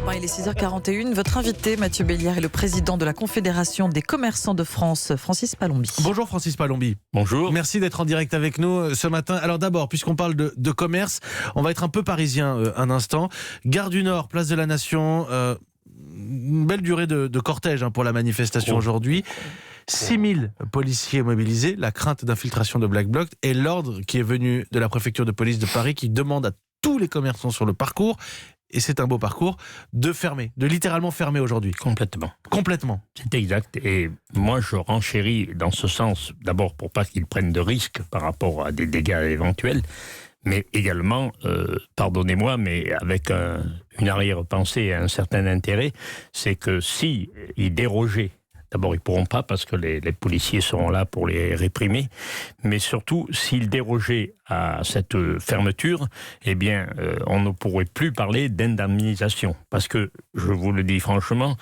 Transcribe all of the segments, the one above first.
Europe 1, il est 6h41. Votre invité, Mathieu Bellière, est le président de la Confédération des commerçants de France, Francis Palombi. Bonjour Francis Palombi. Bonjour. Merci d'être en direct avec nous ce matin. Alors d'abord, puisqu'on parle de commerce, on va être un peu parisien un instant. Gare du Nord, place de la Nation, une belle durée de cortège pour la manifestation aujourd'hui. 6000 policiers mobilisés, la crainte d'infiltration de Black Bloc et l'ordre qui est venu de la préfecture de police de Paris qui demande à tous les commerçants sur le parcours, et c'est un beau parcours, de fermer, de littéralement fermer aujourd'hui. Complètement. Complètement. C'est exact. Et moi, je renchéris dans ce sens, d'abord pour pas qu'ils prennent de risques par rapport à des dégâts éventuels, mais également, pardonnez-moi, mais avec une arrière-pensée et un certain intérêt, c'est que si ils dérogeaient, d'abord, ils ne pourront pas parce que les policiers seront là pour les réprimer. Mais surtout, s'ils dérogeaient à cette fermeture, eh bien, on ne pourrait plus parler d'indemnisation. Parce que, je vous le dis franchement,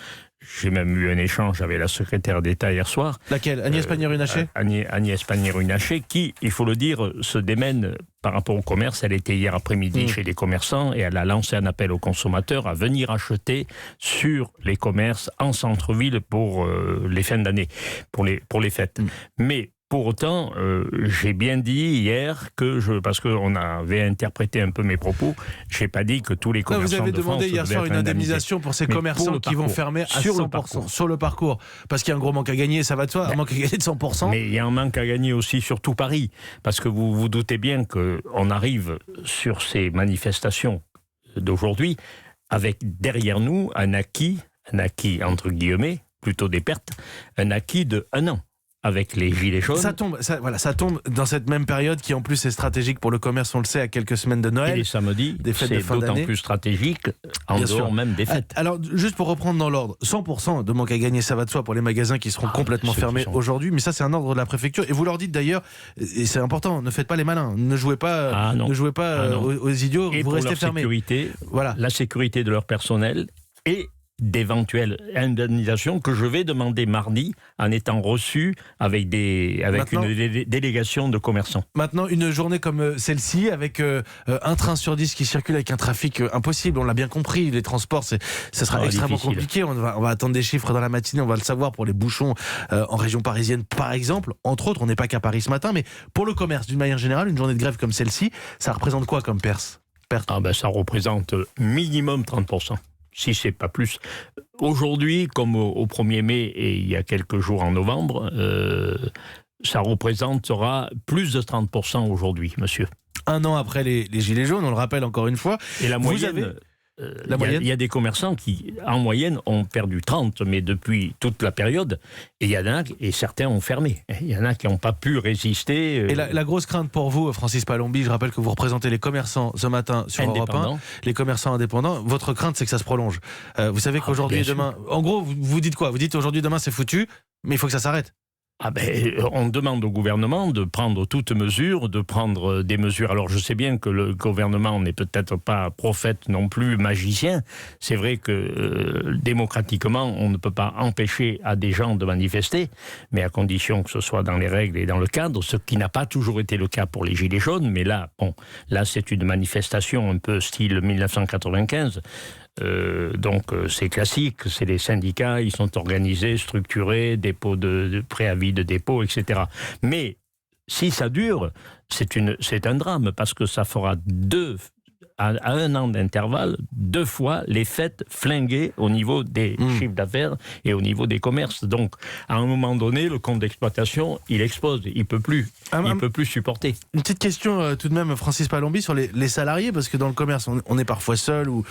j'ai même eu un échange avec la secrétaire d'État hier soir. Laquelle ? Agnès Pannier-Runacher ? Agnès Pannier-Runacher, qui, il faut le dire, se démène par rapport au commerce. Elle était hier après-midi chez les commerçants et elle a lancé un appel aux consommateurs à venir acheter sur les commerces en centre-ville pour les fins d'année, pour les fêtes. Mais pour autant, j'ai bien dit hier que parce qu'on avait interprété un peu mes propos, j'ai pas dit que tous les commerçants vous avez de demandé France hier soir une indemnisation pour ces commerçants qui vont fermer à 100% sur le parcours. Parce qu'il y a un gros manque à gagner, ça va de soi, un manque à gagner de 100%. Mais il y a un manque à gagner aussi sur tout Paris. Parce que vous vous doutez bien qu'on arrive sur ces manifestations d'aujourd'hui avec derrière nous un acquis entre guillemets, plutôt des pertes, un acquis de 1 an. Avec les gilets jaunes. Ça tombe dans cette même période qui en plus est stratégique pour le commerce, on le sait, à quelques semaines de Noël. Et les samedis, c'est d'autant plus stratégique en dehors même des fêtes. Alors, juste pour reprendre dans l'ordre, 100% de manque à gagner, ça va de soi pour les magasins qui seront complètement fermés aujourd'hui, mais ça c'est un ordre de la préfecture. Et vous leur dites d'ailleurs, et c'est important, ne faites pas les malins, ne jouez pas, aux idiots, et vous restez fermés. Sécurité, la sécurité de leur personnel et d'éventuelles indemnisations que je vais demander mardi en étant reçu avec une délégation de commerçants. Maintenant, une journée comme celle-ci, avec un train sur 10 qui circule avec un trafic impossible, on l'a bien compris, les transports, ça sera extrêmement compliqué, on va attendre des chiffres dans la matinée, on va le savoir pour les bouchons en région parisienne par exemple, entre autres, on n'est pas qu'à Paris ce matin, mais pour le commerce d'une manière générale, une journée de grève comme celle-ci, ça représente quoi comme perte ? Ça représente minimum 30%. Si c'est pas plus. Aujourd'hui, comme au 1er mai et il y a quelques jours en novembre, ça représentera plus de 30% aujourd'hui, monsieur. 1 an après les gilets jaunes, on le rappelle encore une fois. Et la moyenne... Il y a des commerçants qui, en moyenne, ont perdu 30, mais depuis toute la période, et certains ont fermé. Il y en a qui n'ont pas pu résister. Et la grosse crainte pour vous, Francis Palombi, je rappelle que vous représentez les commerçants ce matin sur Europe 1, les commerçants indépendants. Votre crainte, c'est que ça se prolonge. Vous savez qu'aujourd'hui et demain... En gros, vous dites quoi ? Vous dites aujourd'hui et demain, c'est foutu, mais il faut que ça s'arrête. On demande au gouvernement de prendre toutes mesures, de prendre des mesures. Alors je sais bien que le gouvernement n'est peut-être pas prophète non plus, magicien. C'est vrai que démocratiquement, on ne peut pas empêcher à des gens de manifester, mais à condition que ce soit dans les règles et dans le cadre, ce qui n'a pas toujours été le cas pour les Gilets jaunes. Mais là c'est une manifestation un peu style 1995. Donc c'est classique, c'est les syndicats, ils sont organisés, structurés, dépôt de préavis de dépôt, etc. Mais si ça dure, c'est un drame parce que ça fera à 1 an d'intervalle, 2 fois les fêtes flinguées au niveau des chiffres d'affaires et au niveau des commerces. Donc, à un moment donné, le compte d'exploitation, il explose. Il peut plus supporter. Une petite question tout de même, Francis Palombi, sur les salariés, parce que dans le commerce, on est parfois seul ou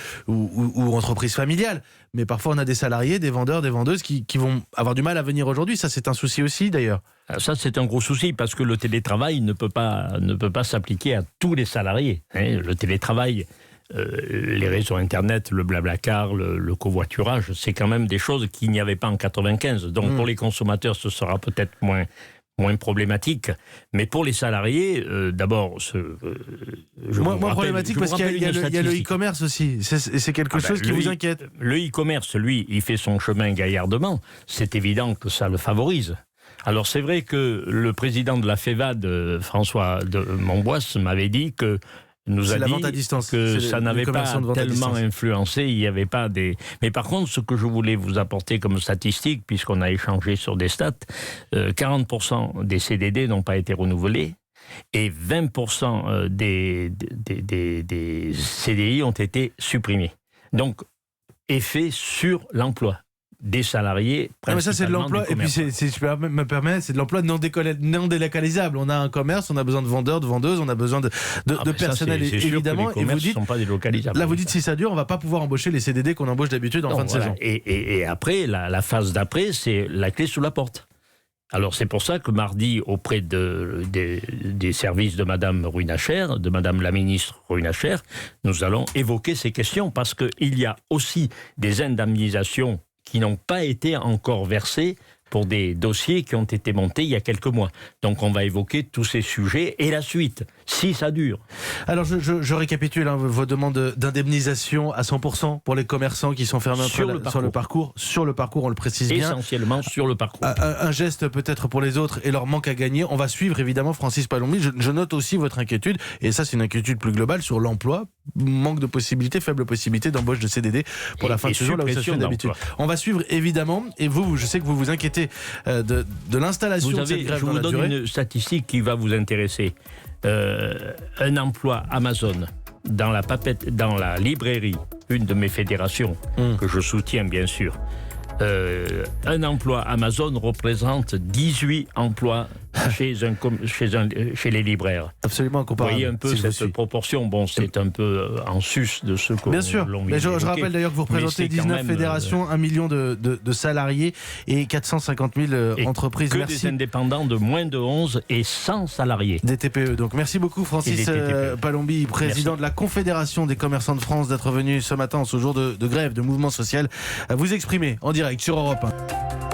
entreprise familiale, mais parfois on a des salariés, des vendeurs, des vendeuses qui vont avoir du mal à venir aujourd'hui. Ça, c'est un souci aussi, d'ailleurs. Ça, c'est un gros souci parce que le télétravail ne peut pas s'appliquer à tous les salariés. Le télétravail, les réseaux Internet, le blablacar, le covoiturage, c'est quand même des choses qu'il n'y avait pas en 95. Donc pour les consommateurs, ce sera peut-être moins problématique, mais pour les salariés, d'abord, moins problématique parce qu'il y a le e-commerce aussi, c'est quelque chose qui vous inquiète. Le e-commerce, lui, il fait son chemin gaillardement, c'est évident que ça le favorise. Alors c'est vrai que le président de la FEVAD, François de Montboisse, m'avait dit que nous a la dit vente à distance. que C'est ça les n'avait pas commerçants de vente à tellement distance. influencé, il n'y avait pas des... Mais par contre, ce que je voulais vous apporter comme statistique, puisqu'on a échangé sur des stats, 40% des CDD n'ont pas été renouvelés et 20% des CDI ont été supprimés. Donc, effet sur l'emploi des salariés. Non, mais ça, c'est de l'emploi. Et puis, si je peux me permettre, c'est de l'emploi non délocalisable. On a un commerce, on a besoin de vendeurs, de vendeuses, on a besoin de personnel, évidemment. Et vous dites, sont pas délocalisables. Là, vous dites, si ça dure, on va pas pouvoir embaucher les CDD qu'on embauche d'habitude en fin de saison. Et après, la phase d'après, c'est la clé sous la porte. Alors, c'est pour ça que mardi, auprès des services de Madame Ruinacher, de Madame la ministre Ruinacher, nous allons évoquer ces questions, parce qu'il y a aussi des indemnisations qui n'ont pas été encore versés pour des dossiers qui ont été montés il y a quelques mois. Donc on va évoquer tous ces sujets et la suite, si ça dure. Alors je récapitule vos demandes d'indemnisation à 100% pour les commerçants qui sont fermés sur le parcours. Sur le parcours, on le précise bien. Essentiellement sur le parcours. Un geste peut-être pour les autres et leur manque à gagner. On va suivre évidemment Francis Palombi. Je note aussi votre inquiétude, et ça c'est une inquiétude plus globale sur l'emploi. Manque de possibilités, faible possibilité d'embauche de CDD pour la fin de saison, là où ça se fait d'habitude. On va suivre évidemment, et vous, je sais que vous vous inquiétez de l'installation de cette grève dans la durée. Je vous donne une statistique qui va vous intéresser. Un emploi Amazon dans la librairie, une de mes fédérations, que je soutiens bien sûr, un emploi Amazon représente 18 emplois chez les libraires. Absolument incomparable. Vous voyez un peu cette proproportion. Bon, c'est un peu en sus de ce que bien sûr. Mais je rappelle d'ailleurs que vous représentez 19 fédérations, 1 million de salariés et 450 000 entreprises. Que des indépendants de moins de 11 et 100 salariés. Des TPE. Donc merci beaucoup Francis Palombi, président de la Confédération des commerçants de France, d'être venu ce matin en ce jour de grève, de mouvement social, à vous exprimer en direct sur Europe 1.